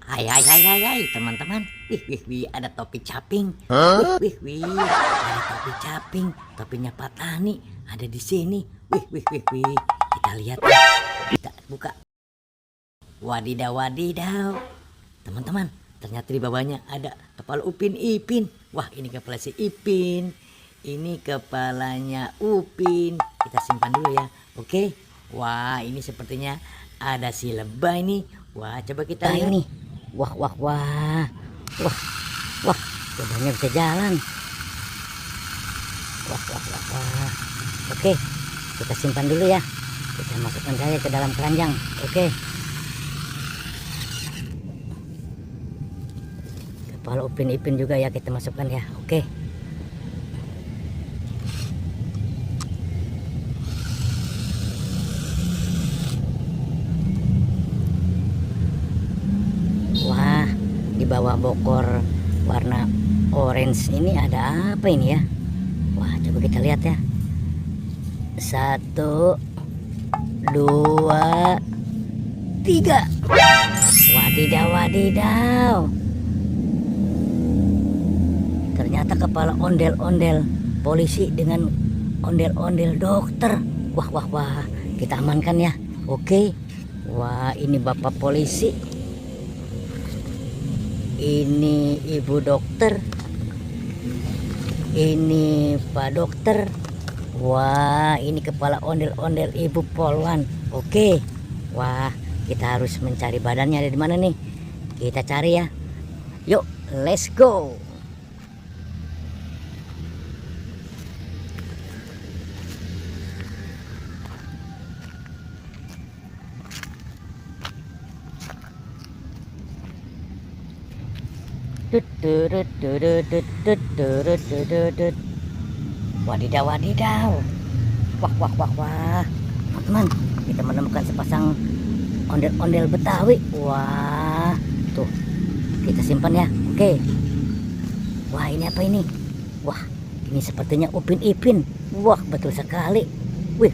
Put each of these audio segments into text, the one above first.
Hai teman-teman. Wih, ada topi caping. Wih, ada topi caping. Topinya Pak Tani ada di sini. Wih. Kita lihat ya. Kita buka. Wadidaw. Teman-teman, ternyata di bawahnya ada kepala Upin Ipin. Wah, ini kepala si Ipin. Ini kepalanya Upin. Kita simpan dulu ya. Oke. Wah, ini sepertinya ada si lebah ini. Wah, coba kita lihat nih. Wah. Lebahnya bisa jalan. Wah. Oke, kita simpan dulu ya. Kita masukkan saja ke dalam keranjang. Oke. Kepala Upin Ipin juga ya kita masukkan ya. Oke. Wah, di bawah bokor warna orange ini ada apa ini ya? Wah, coba kita lihat ya. 1, 2, 3. Wadidaw. Ternyata kepala ondel-ondel polisi dengan ondel-ondel dokter. Wah. Kita amankan ya. Oke. Wah, ini bapak polisi. Ini ibu dokter. Ini pak dokter. Wah, ini kepala ondel-ondel ibu polwan. Oke. Wah, kita harus mencari badannya ada di mana nih. Kita cari ya. Yuk, let's go. Wadidaw. Wah. Teman-teman, kita menemukan sepasang ondel-ondel Betawi. Wah, tuh. Kita simpan ya. Oke. Wah, ini apa ini? Wah, ini sepertinya Upin Ipin. Wah, betul sekali. Wih.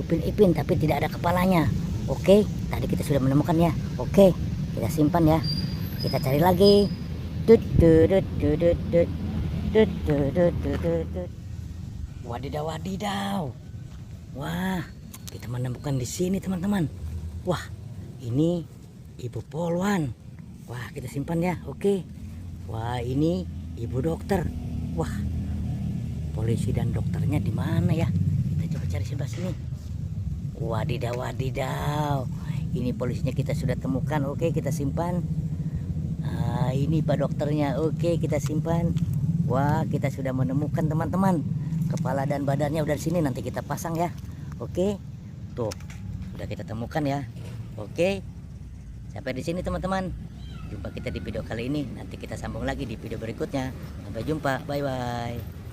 Upin Ipin tapi tidak ada kepalanya. Oke, tadi kita sudah menemukan ya. Oke, kita simpan ya. Kita cari lagi. Wadidaw. Wah, kita menemukan di sini teman-teman. Wah, ini ibu polwan. Wah, kita simpan ya. Oke. Wah, ini ibu dokter. Wah, polisi dan dokternya di mana ya? Kita coba cari sebelah sini. Wadidaw. Ini polisinya kita sudah temukan. Oke, kita simpan. Nah, ini pak dokternya. Oke, kita simpan. Wah, kita sudah menemukan teman-teman. Kepala dan badannya udah di sini, nanti kita pasang ya. Oke. Tuh, sudah kita temukan ya. Oke. Sampai di sini teman-teman. Jumpa kita di video kali ini. Nanti kita sambung lagi di video berikutnya. Sampai jumpa. Bye.